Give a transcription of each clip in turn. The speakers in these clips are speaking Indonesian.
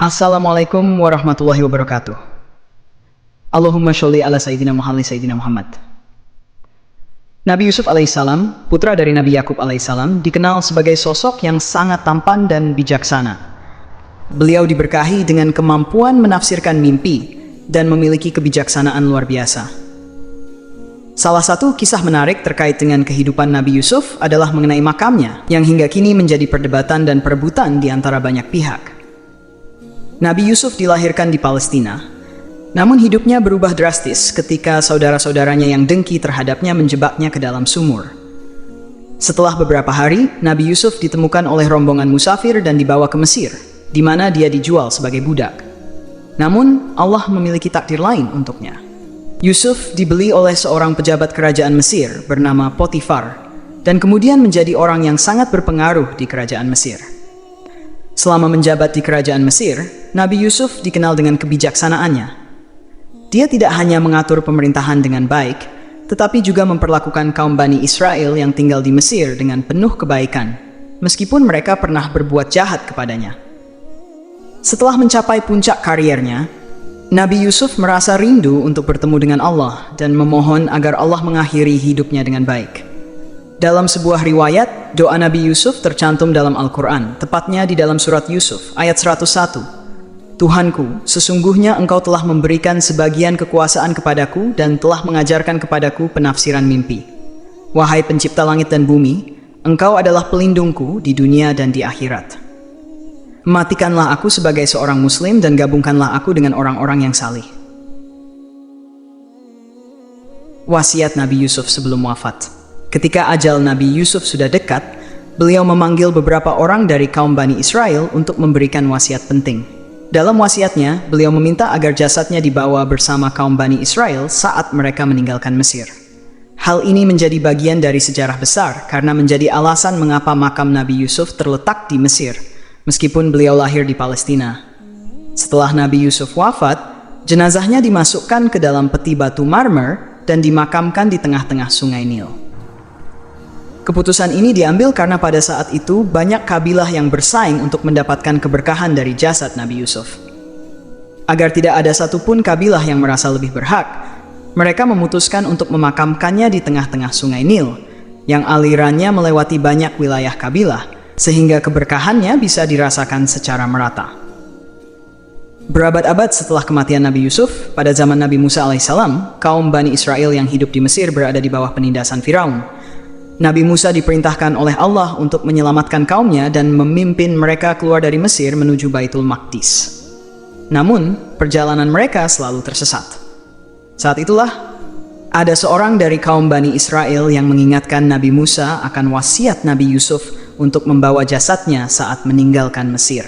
Assalamualaikum warahmatullahi wabarakatuh. Allahumma sholli ala Sayyidina Muhammad. Nabi Yusuf alaihissalam, putra dari Nabi Yakub alaihissalam, dikenal sebagai sosok yang sangat tampan dan bijaksana. Beliau diberkahi dengan kemampuan menafsirkan mimpi dan memiliki kebijaksanaan luar biasa. Salah satu kisah menarik terkait dengan kehidupan Nabi Yusuf adalah mengenai makamnya, yang hingga kini menjadi perdebatan dan perebutan di antara banyak pihak. Nabi Yusuf dilahirkan di Palestina, namun hidupnya berubah drastis ketika saudara-saudaranya yang dengki terhadapnya menjebaknya ke dalam sumur. Setelah beberapa hari, Nabi Yusuf ditemukan oleh rombongan musafir dan dibawa ke Mesir, di mana dia dijual sebagai budak. Namun, Allah memiliki takdir lain untuknya. Yusuf dibeli oleh seorang pejabat kerajaan Mesir bernama Potifar, dan kemudian menjadi orang yang sangat berpengaruh di kerajaan Mesir. Selama menjabat di kerajaan Mesir, Nabi Yusuf dikenal dengan kebijaksanaannya. Dia tidak hanya mengatur pemerintahan dengan baik, tetapi juga memperlakukan kaum Bani Israel yang tinggal di Mesir dengan penuh kebaikan, meskipun mereka pernah berbuat jahat kepadanya. Setelah mencapai puncak kariernya, Nabi Yusuf merasa rindu untuk bertemu dengan Allah dan memohon agar Allah mengakhiri hidupnya dengan baik. Dalam sebuah riwayat, doa Nabi Yusuf tercantum dalam Al-Quran, tepatnya di dalam surat Yusuf, ayat 101. Tuhanku, sesungguhnya Engkau telah memberikan sebagian kekuasaan kepadaku dan telah mengajarkan kepadaku penafsiran mimpi. Wahai pencipta langit dan bumi, Engkau adalah pelindungku di dunia dan di akhirat. Matikanlah aku sebagai seorang muslim dan gabungkanlah aku dengan orang-orang yang salih. Wasiat Nabi Yusuf sebelum wafat. Ketika ajal Nabi Yusuf sudah dekat, beliau memanggil beberapa orang dari kaum Bani Israel untuk memberikan wasiat penting. Dalam wasiatnya, beliau meminta agar jasadnya dibawa bersama kaum Bani Israel saat mereka meninggalkan Mesir. Hal ini menjadi bagian dari sejarah besar karena menjadi alasan mengapa makam Nabi Yusuf terletak di Mesir, meskipun beliau lahir di Palestina. Setelah Nabi Yusuf wafat, jenazahnya dimasukkan ke dalam peti batu marmer dan dimakamkan di tengah-tengah sungai Nil. Keputusan ini diambil karena pada saat itu banyak kabilah yang bersaing untuk mendapatkan keberkahan dari jasad Nabi Yusuf. Agar tidak ada satupun kabilah yang merasa lebih berhak, mereka memutuskan untuk memakamkannya di tengah-tengah sungai Nil, yang alirannya melewati banyak wilayah kabilah, sehingga keberkahannya bisa dirasakan secara merata. Berabad-abad setelah kematian Nabi Yusuf, pada zaman Nabi Musa alaihissalam, kaum Bani Israel yang hidup di Mesir berada di bawah penindasan Firaun. Nabi Musa diperintahkan oleh Allah untuk menyelamatkan kaumnya dan memimpin mereka keluar dari Mesir menuju Baitul Maqdis. Namun, perjalanan mereka selalu tersesat. Saat itulah, ada seorang dari kaum Bani Israel yang mengingatkan Nabi Musa akan wasiat Nabi Yusuf untuk membawa jasadnya saat meninggalkan Mesir.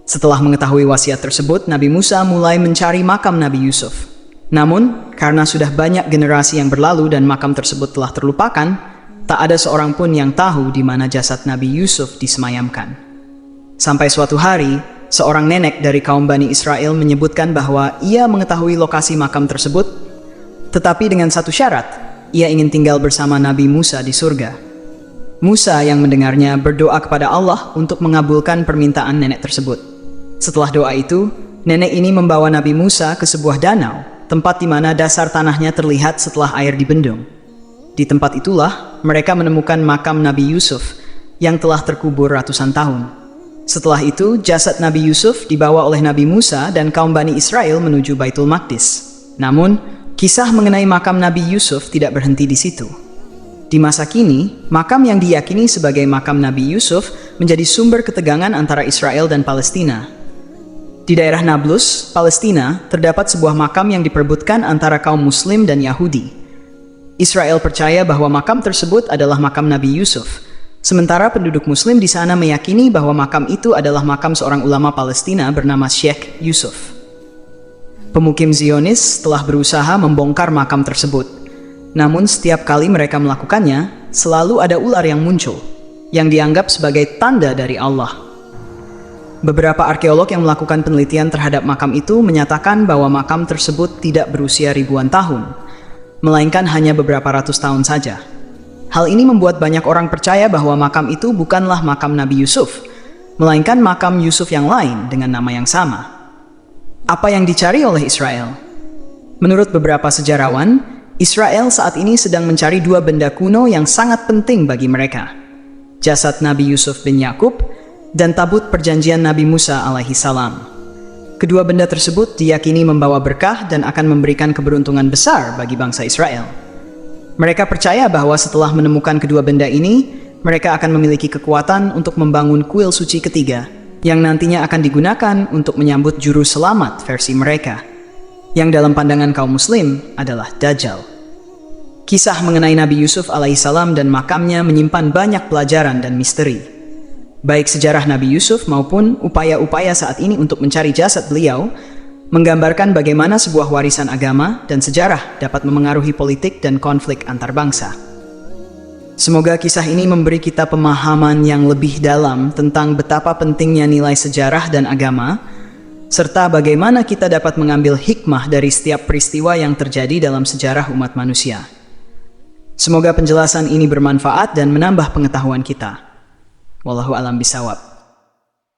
Setelah mengetahui wasiat tersebut, Nabi Musa mulai mencari makam Nabi Yusuf. Namun, karena sudah banyak generasi yang berlalu dan makam tersebut telah terlupakan, tak ada seorang pun yang tahu di mana jasad Nabi Yusuf disemayamkan. Sampai suatu hari, seorang nenek dari kaum Bani Israel menyebutkan bahwa ia mengetahui lokasi makam tersebut, tetapi dengan satu syarat, ia ingin tinggal bersama Nabi Musa di surga. Musa yang mendengarnya berdoa kepada Allah untuk mengabulkan permintaan nenek tersebut. Setelah doa itu, nenek ini membawa Nabi Musa ke sebuah danau, tempat di mana dasar tanahnya terlihat setelah air dibendung. Di tempat itulah mereka menemukan makam Nabi Yusuf yang telah terkubur ratusan tahun. Setelah itu, jasad Nabi Yusuf dibawa oleh Nabi Musa dan kaum Bani Israel menuju Baitul Maqdis. Namun, kisah mengenai makam Nabi Yusuf tidak berhenti di situ. Di masa kini, makam yang diyakini sebagai makam Nabi Yusuf menjadi sumber ketegangan antara Israel dan Palestina. Di daerah Nablus, Palestina, terdapat sebuah makam yang diperebutkan antara kaum Muslim dan Yahudi. Israel percaya bahwa makam tersebut adalah makam Nabi Yusuf, sementara penduduk Muslim di sana meyakini bahwa makam itu adalah makam seorang ulama Palestina bernama Sheikh Yusuf. Pemukim Zionis telah berusaha membongkar makam tersebut, namun setiap kali mereka melakukannya, selalu ada ular yang muncul, yang dianggap sebagai tanda dari Allah. Beberapa arkeolog yang melakukan penelitian terhadap makam itu menyatakan bahwa makam tersebut tidak berusia ribuan tahun, melainkan hanya beberapa ratus tahun saja. Hal ini membuat banyak orang percaya bahwa makam itu bukanlah makam Nabi Yusuf, melainkan makam Yusuf yang lain dengan nama yang sama. Apa yang dicari oleh Israel? Menurut beberapa sejarawan, Israel saat ini sedang mencari dua benda kuno yang sangat penting bagi mereka. Jasad Nabi Yusuf bin Yakub dan tabut perjanjian Nabi Musa alaihi salam. Kedua benda tersebut diyakini membawa berkah dan akan memberikan keberuntungan besar bagi bangsa Israel. Mereka percaya bahwa setelah menemukan kedua benda ini, mereka akan memiliki kekuatan untuk membangun kuil suci ketiga, yang nantinya akan digunakan untuk menyambut juru selamat versi mereka, yang dalam pandangan kaum muslim adalah Dajjal. Kisah mengenai Nabi Yusuf alaihissalam dan makamnya menyimpan banyak pelajaran dan misteri. Baik sejarah Nabi Yusuf maupun upaya-upaya saat ini untuk mencari jasad beliau, menggambarkan bagaimana sebuah warisan agama dan sejarah dapat memengaruhi politik dan konflik antar bangsa. Semoga kisah ini memberi kita pemahaman yang lebih dalam tentang betapa pentingnya nilai sejarah dan agama, serta bagaimana kita dapat mengambil hikmah dari setiap peristiwa yang terjadi dalam sejarah umat manusia. Semoga penjelasan ini bermanfaat dan menambah pengetahuan kita. Wallahu a'lam bishawab.